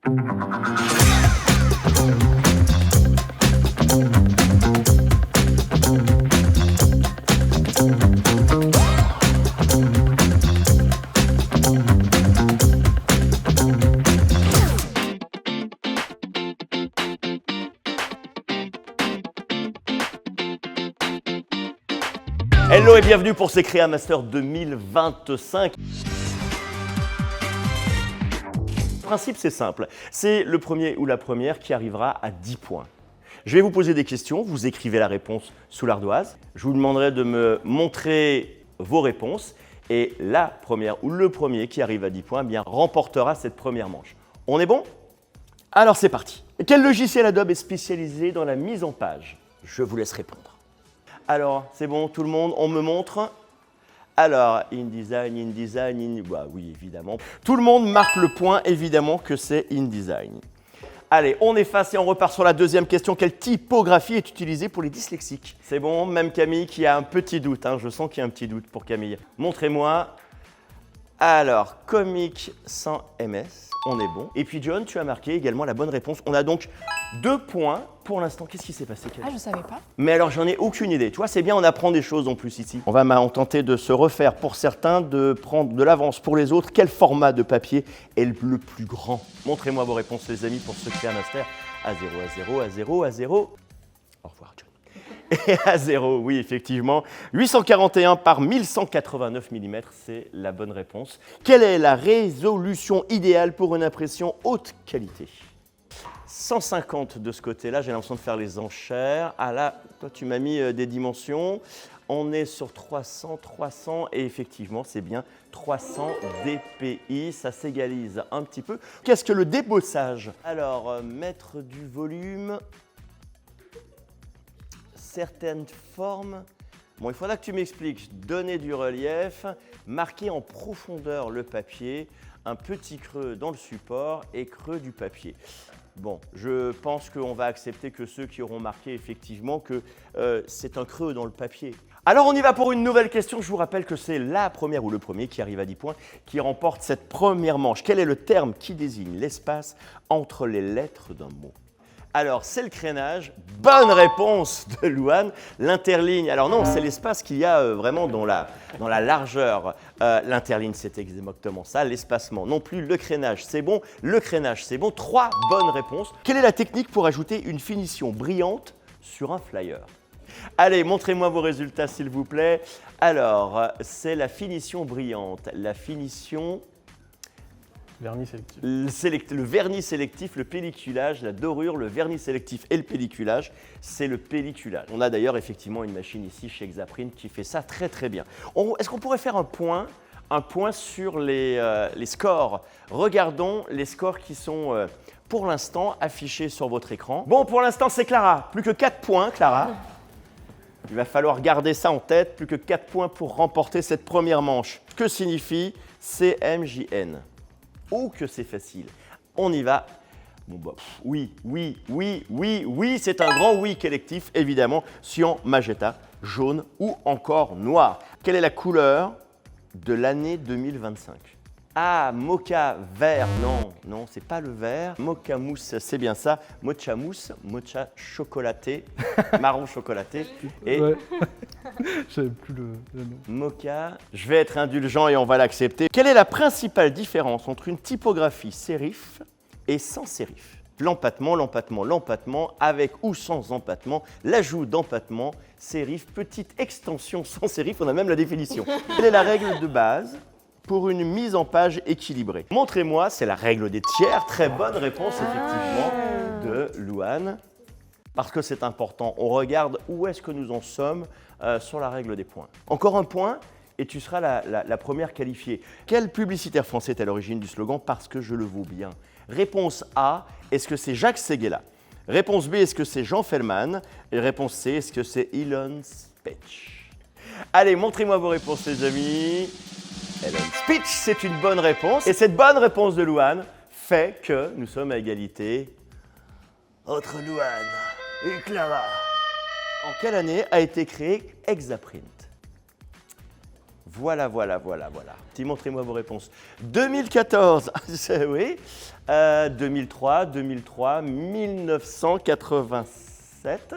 Hello et bienvenue pour ces Créa Master 2025. Le principe c'est simple, c'est le premier ou la première qui arrivera à 10 points. Je vais vous poser des questions, vous écrivez la réponse sous l'ardoise. Je vous demanderai de me montrer vos réponses et la première ou le premier qui arrive à 10 points bien, remportera cette première manche. On est bon? Alors c'est parti. Quel logiciel Adobe est spécialisé dans la mise en page? Je vous laisse répondre. Alors, c'est bon, tout le monde, on me montre. Alors, InDesign, bah oui, évidemment. Tout le monde marque le point, évidemment, que c'est InDesign. Allez, on efface et on repart sur la deuxième question. Quelle typographie est utilisée pour les dyslexiques? C'est bon, même Camille qui a un petit doute, hein, je sens qu'il y a un petit doute pour Camille. Montrez-moi. Alors, comique sans MS, on est bon. Et puis John, tu as marqué également la bonne réponse. On a donc 2 points pour l'instant. Qu'est-ce qui s'est passé, Camille? Ah, je savais pas. Mais alors, j'en ai aucune idée. Tu vois, c'est bien, on apprend des choses en plus ici. On va maintenant tenter de se refaire pour certains, de prendre de l'avance pour les autres. Quel format de papier est le plus grand? Montrez-moi vos réponses, les amis, pour ce Créa Master. A0, A0, A0, A0. Au revoir, John. Et A0, oui, effectivement. 841 par 1189 mm, c'est la bonne réponse. Quelle est la résolution idéale pour une impression haute qualité? 150 de ce côté-là, j'ai l'impression de faire les enchères. Ah là, toi tu m'as mis des dimensions. On est sur 300, 300 et effectivement c'est bien 300 dpi, ça s'égalise un petit peu. Qu'est-ce que le débossage? Alors, mettre du volume, certaines formes. Bon, il faudra que tu m'expliques. Donner du relief, marquer en profondeur le papier, un petit creux dans le support et creux du papier. Bon, je pense qu'on va accepter que ceux qui auront marqué effectivement que c'est un creux dans le papier. Alors on y va pour une nouvelle question. Je vous rappelle que c'est la première ou le premier qui arrive à 10 points qui remporte cette première manche. Quel est le terme qui désigne l'espace entre les lettres d'un mot? Alors, c'est le crénage. Bonne réponse de Louane. L'interligne, alors non, c'est l'espace qu'il y a vraiment dans la largeur. L'interligne, c'est exactement ça. L'espacement, non plus. Le crénage, c'est bon. Le crénage, c'est bon. 3 bonnes réponses. Quelle est la technique pour ajouter une finition brillante sur un flyer? Allez, montrez-moi vos résultats, s'il vous plaît. Alors, c'est la finition brillante. La finition... Vernis sélectif. Le vernis sélectif, le pelliculage, la dorure, le vernis sélectif et le pelliculage, c'est le pelliculage. On a d'ailleurs effectivement une machine ici chez Exaprint qui fait ça très très bien. Est-ce qu'on pourrait faire un point sur les scores? Regardons les scores qui sont pour l'instant affichés sur votre écran. Bon, pour l'instant c'est Clara, plus que 4 points Clara. Il va falloir garder ça en tête, plus que 4 points pour remporter cette première manche. Que signifie CMJN? Oh que c'est facile. On y va. Bon, bah, oui, c'est un grand oui collectif, évidemment, cyan, magenta, jaune ou encore noir. Quelle est la couleur de l'année 2025? Ah, mocha vert, non, c'est pas le vert. Mocha mousse, c'est bien ça. Mocha mousse, mocha chocolaté, marron chocolaté. Et Ouais. Je savais plus le nom. mocha, je vais être indulgent et on va l'accepter. Quelle est la principale différence entre une typographie sérif et sans sérif? L'empattement, avec ou sans empattement, l'ajout d'empattement, sérif, petite extension sans sérif, on a même la définition. Quelle est la règle de base pour une mise en page équilibrée? Montrez-moi, c'est la règle des tiers. Très bonne réponse, effectivement, de Louane. Parce que c'est important, on regarde où est-ce que nous en sommes sur la règle des points. Encore un point et tu seras la première qualifiée. Quel publicitaire français est à l'origine du slogan « Parce que je le vaux bien » Réponse A, est-ce que c'est Jacques Séguéla? Réponse B, est-ce que c'est Jean Fellman? Et réponse C, est-ce que c'est Elon Speech? Allez, montrez-moi vos réponses, les amis. Elon Speech, c'est une bonne réponse. Et cette bonne réponse de Louane fait que nous sommes à égalité entre Louane et Clara. En quelle année a été créé Exaprint? Voilà. Montrez-moi vos réponses. 2014, oui. 2003, 1987,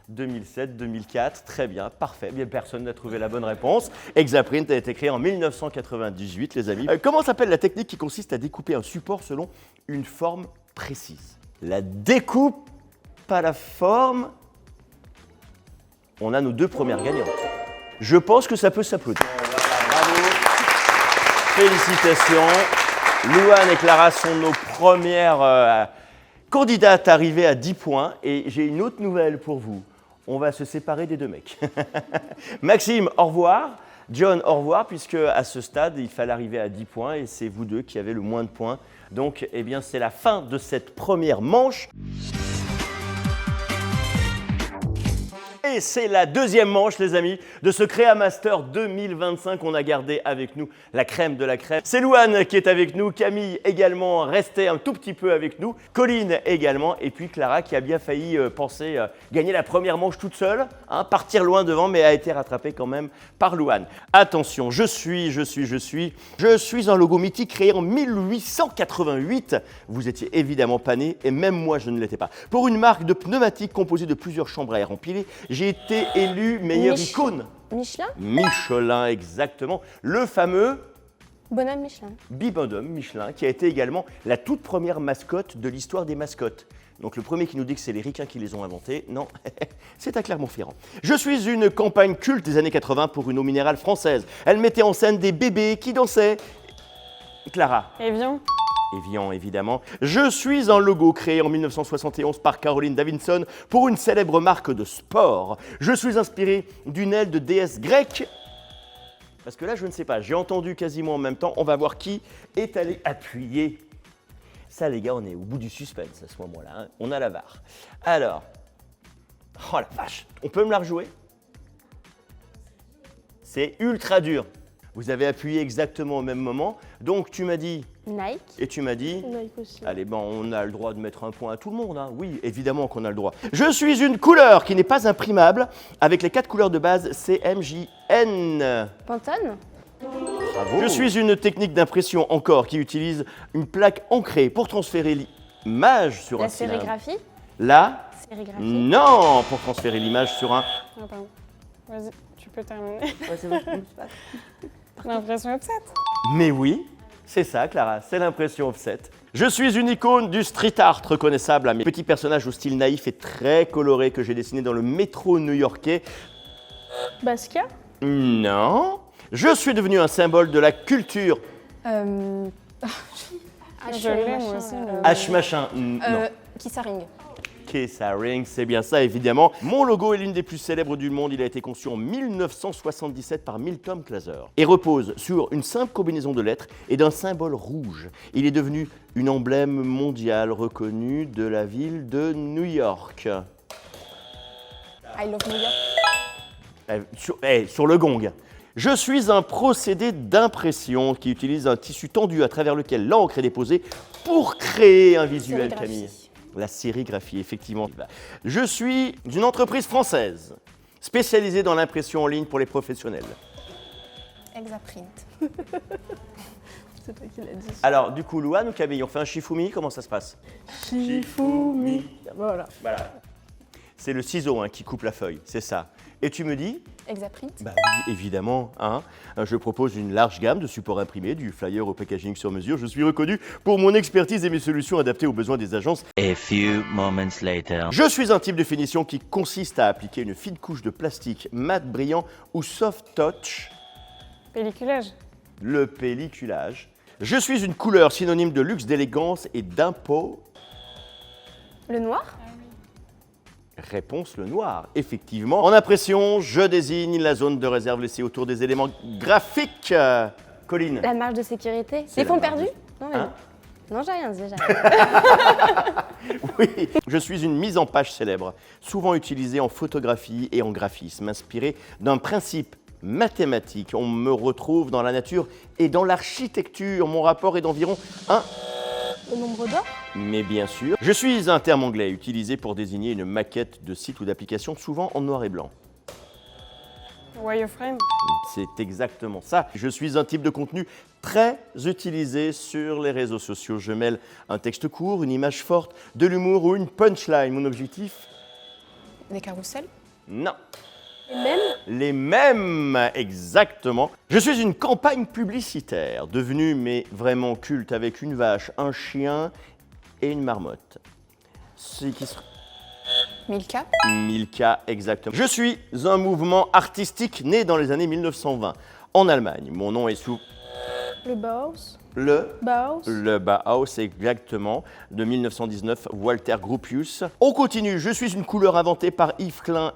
2007, 2004. Très bien, parfait. Bien, personne n'a trouvé la bonne réponse. Exaprint a été créé en 1998, les amis. Comment s'appelle la technique qui consiste à découper un support selon une forme précise? La découpe à la forme. On a nos deux premières gagnantes. Je pense que ça peut s'applaudir. Bravo. Félicitations. Louane et Clara sont nos premières candidates arrivées à 10 points. Et j'ai une autre nouvelle pour vous. On va se séparer des deux mecs. Maxime, au revoir. John, au revoir, puisque à ce stade, il fallait arriver à 10 points et c'est vous deux qui avez le moins de points. Donc, eh bien, c'est la fin de cette première manche. Et c'est la deuxième manche, les amis, de ce Créa Master 2025. On a gardé avec nous la crème de la crème. C'est Louane qui est avec nous, Camille également restait un tout petit peu avec nous, Colline également, et puis Clara qui a bien failli penser gagner la première manche toute seule, hein, partir loin devant, mais a été rattrapée quand même par Louane. Attention, je suis un logo mythique créé en 1888. Vous étiez évidemment pas né, et même moi je ne l'étais pas. Pour une marque de pneumatiques composée de plusieurs chambres à air empilées, j'ai été élu meilleure icône. Michelin? Michelin, exactement. Le fameux Bonhomme Michelin. Bibendum Michelin, qui a été également la toute première mascotte de l'histoire des mascottes. Donc le premier qui nous dit que c'est les ricains qui les ont inventés, non, c'est à Clermont-Ferrand. Je suis une campagne culte des années 80 pour une eau minérale française. Elle mettait en scène des bébés qui dansaient. Clara. Evian. Evian, évidemment. Je suis un logo créé en 1971 par Caroline Davidson pour une célèbre marque de sport. Je suis inspiré d'une aile de déesse grecque. Parce que là, je ne sais pas, j'ai entendu quasiment en même temps. On va voir qui est allé appuyer. Ça, les gars, on est au bout du suspense à ce moment-là, hein. On a la VAR. Alors, oh la vache, on peut me la rejouer? C'est ultra dur. Vous avez appuyé exactement au même moment. Donc, tu m'as dit... Nike. Et tu m'as dit... Nike aussi. Allez, ben, on a le droit de mettre un point à tout le monde, hein. Oui, évidemment qu'on a le droit. Je suis une couleur qui n'est pas imprimable avec les 4 couleurs de base CMJN. Pantone. Bravo. Je suis une technique d'impression encore qui utilise une plaque ancrée pour transférer l'image sur un La cylindre. sérigraphie. La Sérigraphie. Non, pour transférer l'image sur un... Ah, pardon. Vas-y, tu peux terminer. Ouais, c'est bon. L'impression offset. Mais oui, c'est ça, Clara, c'est l'impression offset. Je suis une icône du street art reconnaissable à mes petits personnages au style naïf et très coloré que j'ai dessiné dans le métro new-yorkais. Basquiat. Non. Je suis devenu un symbole de la culture. H Je l'ai, moi aussi, mais- H machin. Non. Kissaring. Kissaring, c'est bien ça, évidemment. Mon logo est l'une des plus célèbres du monde. Il a été conçu en 1977 par Milton Glaser et repose sur une simple combinaison de lettres et d'un symbole rouge. Il est devenu une emblème mondiale reconnue de la ville de New York. I love New York. Sur le gong. Je suis un procédé d'impression qui utilise un tissu tendu à travers lequel l'encre est déposée pour créer un visuel, Sérigraphie. Camille. La sérigraphie, effectivement. Je suis une entreprise française spécialisée dans l'impression en ligne pour les professionnels. Exaprint. C'est toi qui l'as dit. Alors, du coup, Louane ou Camille, on fait un Shifumi? Comment ça se passe? Shifumi. Voilà. Voilà. C'est le ciseau, hein, qui coupe la feuille, c'est ça. Et tu me dis? Exaprint. Bah oui, évidemment. Hein. Je propose une large gamme de supports imprimés, du flyer au packaging sur mesure. Je suis reconnu pour mon expertise et mes solutions adaptées aux besoins des agences. A few moments later. Je suis un type de finition qui consiste à appliquer une fine couche de plastique mat brillant ou soft touch, Pelliculage. le pelliculage. Je suis une couleur synonyme de luxe, d'élégance et d'impôt. Le noir. Réponse le noir, effectivement. En impression, je désigne la zone de réserve laissée autour des éléments graphiques. Colline. La marge de sécurité. C'est Les fonds la marge perdus. de- Non, mais Hein non, j'ai rien dit. J'ai rien. Oui, je suis une mise en page célèbre, souvent utilisée en photographie et en graphisme, inspirée d'un principe mathématique. On me retrouve dans la nature et dans l'architecture. Mon rapport est d'environ 1. Le nombre d'or. Mais bien sûr, je suis un terme anglais utilisé pour désigner une maquette de site ou d'application, souvent en noir et blanc. Wireframe. C'est exactement ça. Je suis un type de contenu très utilisé sur les réseaux sociaux. Je mêle un texte court, une image forte, de l'humour ou une punchline. Mon objectif? Des carousels. Non. Et même Les mêmes, exactement. Je suis une campagne publicitaire, devenue mais vraiment culte, avec une vache, un chien et une marmotte. C'est qui sera... Milka. Milka, exactement. Je suis un mouvement artistique né dans les années 1920 en Allemagne. Mon nom est sous le Bauhaus. Bauhaus. Le Bauhaus, exactement, de 1919, Walter Gropius. On continue. Je suis une couleur inventée par Yves Klein.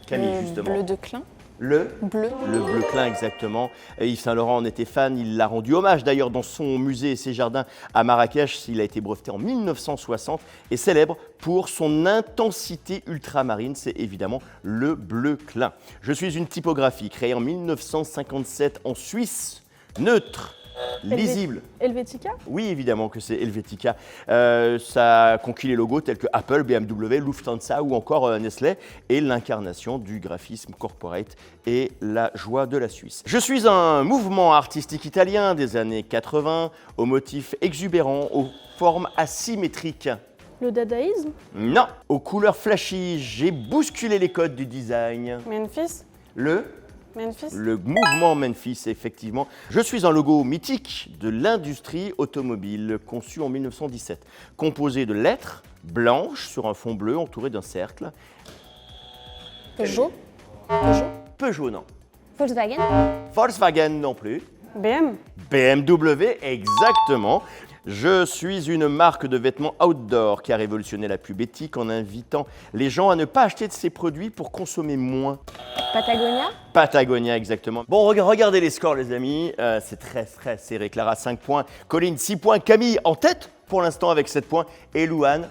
Camille, justement. Bleu de Klein. Le Bleu. bleu Klein, exactement. Et Yves Saint-Laurent en était fan. Il l'a rendu hommage d'ailleurs dans son musée et ses jardins à Marrakech. Il a été breveté en 1960 et célèbre pour son intensité ultramarine. C'est évidemment le bleu Klein. Je suis une typographie créée en 1957 en Suisse, neutre, lisible. Helvetica. Oui, évidemment que c'est Helvetica. Ça a conquis les logos tels que Apple, BMW, Lufthansa ou encore Nestlé et l'incarnation du graphisme corporate et la joie de la Suisse. Je suis un mouvement artistique italien des années 80 aux motifs exubérants, aux formes asymétriques. Le dadaïsme. Non, aux couleurs flashy. J'ai bousculé les codes du design. Memphis. Memphis. Le mouvement Memphis, effectivement. Je suis un logo mythique de l'industrie automobile, conçu en 1917, composé de lettres blanches sur un fond bleu entouré d'un cercle. Peugeot. Peugeot, non. Volkswagen. Volkswagen, non plus. BM. BMW, exactement. Je suis une marque de vêtements outdoor qui a révolutionné la pub éthique en invitant les gens à ne pas acheter de ses produits pour consommer moins. Patagonia. Patagonia, exactement. Bon, regardez les scores, les amis. C'est très serré. Clara, 5 points. Colline, 6 points. Camille, en tête pour l'instant avec 7 points. Et Louane,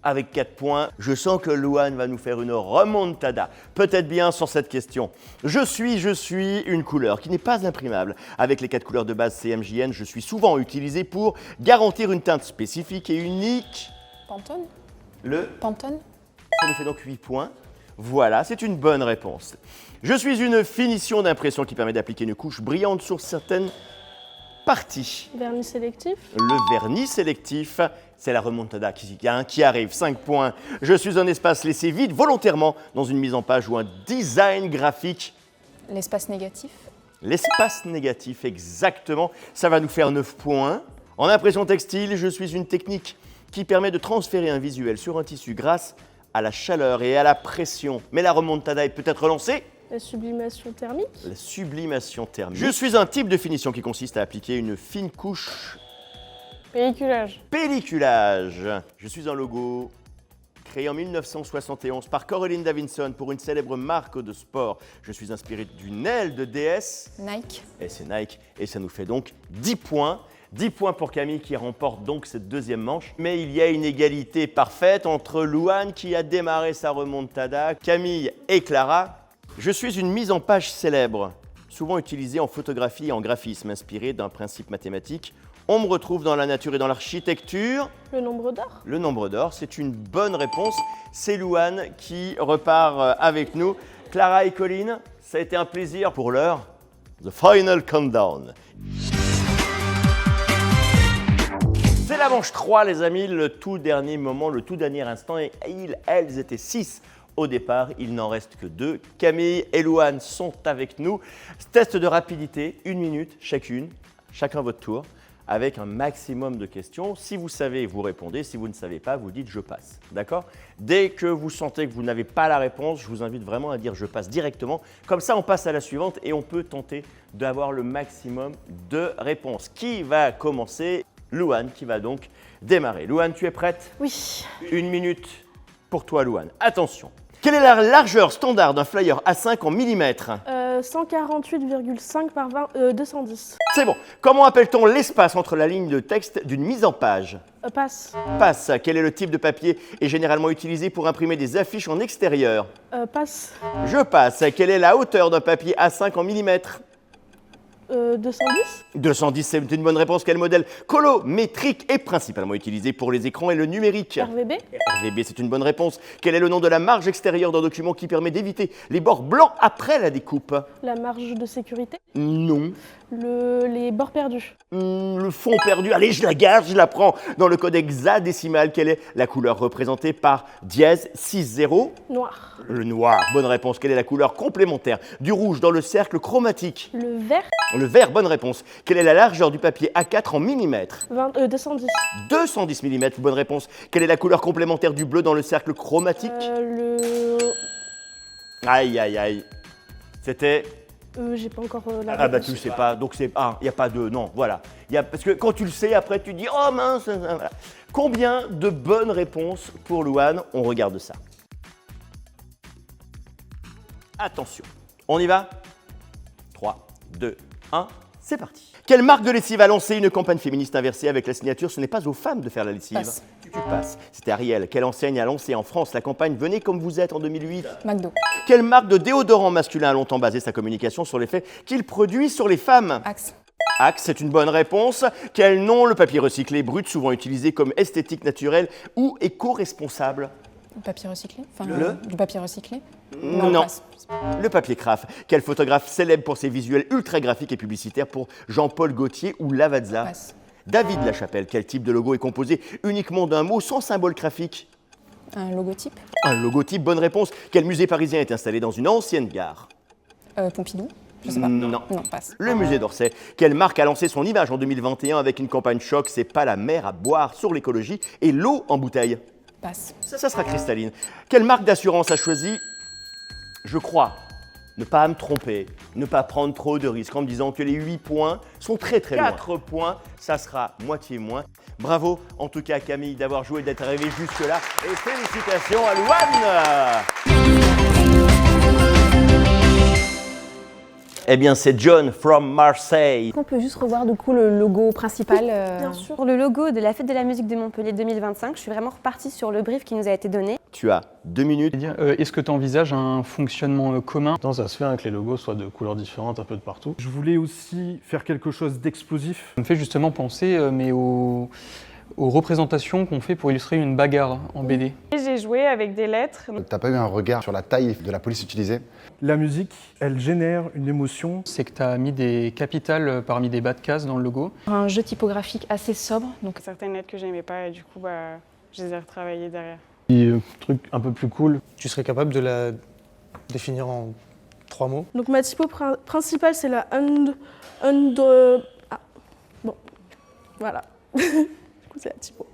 avec 4 points. Je sens que Louane va nous faire une remontada. Peut-être bien sur cette question. Je suis une couleur qui n'est pas imprimable. Avec les 4 couleurs de base CMJN, je suis souvent utilisé pour garantir une teinte spécifique et unique. Pantone. Pantone. Ça nous fait donc 8 points. Voilà, c'est une bonne réponse. Je suis une finition d'impression qui permet d'appliquer une couche brillante sur certaines parties. Vernis sélectif. Le vernis sélectif, c'est la remontada qui arrive, 5 points. Je suis un espace laissé vide volontairement dans une mise en page ou un design graphique. L'espace négatif. L'espace négatif, exactement, ça va nous faire 9 points. En impression textile, je suis une technique qui permet de transférer un visuel sur un tissu grâce à la chaleur et à la pression. Mais la remontada est peut-être lancée. La sublimation thermique. La sublimation thermique. Je suis un type de finition qui consiste à appliquer une fine couche. Pelliculage. Pelliculage. Je suis un logo créé en 1971 par Caroline Davidson pour une célèbre marque de sport. Je suis inspiré d'une aile de déesse. Nike. Et c'est Nike. Et ça nous fait donc 10 points. 10 points pour Camille qui remporte donc cette deuxième manche. Mais il y a une égalité parfaite entre Louane qui a démarré sa remontada, Camille et Clara. Je suis une mise en page célèbre, souvent utilisée en photographie et en graphisme, inspirée d'un principe mathématique. On me retrouve dans la nature et dans l'architecture. Le nombre d'or. Le nombre d'or, c'est une bonne réponse. C'est Louane qui repart avec nous. Clara et Colline, ça a été un plaisir pour l'heure. The Final Countdown. C'est la manche 3, les amis, le tout dernier moment, le tout dernier instant. Et elles étaient 6 au départ, il n'en reste que 2. Camille et Louane sont avec nous. Test de rapidité, 1 minute chacune, chacun votre tour, avec un maximum de questions. Si vous savez, vous répondez. Si vous ne savez pas, vous dites « je passe ». D'accord ? Dès que vous sentez que vous n'avez pas la réponse, je vous invite vraiment à dire « je passe » directement. Comme ça, on passe à la suivante et on peut tenter d'avoir le maximum de réponses. Qui va commencer ? Louane qui va donc démarrer. Louane, tu es prête ? Oui. 1 minute pour toi, Louane. Attention. Quelle est la largeur standard d'un flyer A5 en millimètres ? 148,5 par 210. C'est bon. Comment appelle-t-on l'espace entre la ligne de texte d'une mise en page ? Passe. Passe. Quel est le type de papier est généralement utilisé pour imprimer des affiches en extérieur ? Passe. Je passe. Quelle est la hauteur d'un papier A5 en millimètres ? 210. 210, c'est une bonne réponse. Quel modèle colométrique est principalement utilisé pour les écrans et le numérique? RVB. RVB, c'est une bonne réponse. Quel est le nom de la marge extérieure d'un document qui permet d'éviter les bords blancs après la découpe? La marge de sécurité. Non. Les bords perdus. Le fond perdu, allez, je la garde, je la prends. Dans le code hexadécimal, quelle est la couleur représentée par dièse 60? Noir. Le noir, bonne réponse. Quelle est la couleur complémentaire du rouge dans le cercle chromatique? Le vert. Le vert, bonne réponse. Quelle est la largeur du papier A4 en millimètres? 210. 210 mm, bonne réponse. Quelle est la couleur complémentaire du bleu dans le cercle chromatique? Aïe, aïe, aïe. C'était... J'ai pas encore la Ah bah réponse. tu sais pas, donc c'est... Ah, il n'y a pas de... Non, voilà. Parce que quand tu le sais, après tu dis « Oh mince !» voilà. Combien de bonnes réponses pour Louane? On regarde ça. Attention, on y va? 3, 2, 1, c'est parti. Quelle marque de lessive a lancé une campagne féministe inversée avec la signature « Ce n'est pas aux femmes de faire la lessive » Passe. Tu passes. C'était Ariel. Quelle enseigne a lancé en France la campagne « Venez comme vous êtes » en 2008? McDo. Quelle marque de déodorant masculin a longtemps basé sa communication sur l'effet qu'il produit sur les femmes? Axe. Axe, c'est une bonne réponse. Quel nom? Le papier recyclé brut, souvent utilisé comme esthétique naturelle ou éco-responsable? Papier recyclé. Enfin, Le du papier recyclé. Non. Passe. Le papier craft. Quel photographe célèbre pour ses visuels ultra graphiques et publicitaires pour Jean-Paul Gaultier ou Lavazza? Passe. David Lachapelle. Quel type de logo est composé uniquement d'un mot sans symbole graphique? Un logotype. Un logotype, bonne réponse. Quel musée parisien est installé dans une ancienne gare? Pompidou. Je sais pas. Non. Non, passe. Le musée d'Orsay. Quelle marque a lancé son image en 2021 avec une campagne choc? C'est pas la mer à boire sur l'écologie et l'eau en bouteille? Passe. Ça sera cristalline. Quelle marque d'assurance a choisi, je crois, ne pas me tromper, ne pas prendre trop de risques en me disant que les 8 points sont très très loin. 4 points, ça sera moitié moins. Bravo en tout cas Camille d'avoir joué, d'être arrivé jusque-là et félicitations à Louane. Eh bien, c'est John from Marseille. On peut juste revoir du coup le logo principal. Bien sûr. Pour le logo de la Fête de la musique de Montpellier 2025, je suis vraiment repartie sur le brief qui nous a été donné. Tu as 2 minutes. Est-ce que tu envisages un fonctionnement commun? Non, ça se fait avec les logos soient de couleurs différentes un peu de partout. Je voulais aussi faire quelque chose d'explosif. Ça me fait justement penser aux représentations qu'on fait pour illustrer une bagarre en BD. Et j'ai joué avec des lettres. T'as pas eu un regard sur la taille de la police utilisée? La musique, elle génère une émotion. C'est que tu as mis des capitales parmi des bas de case dans le logo. Un jeu typographique assez sobre. Donc Certaines lettres que j'aimais pas et du coup, je les ai retravaillées derrière. Et truc un peu plus cool. Tu serais capable de la définir en 3 mots? Donc ma typo principale, c'est la Ah, bon, voilà. Du coup, c'est la typo.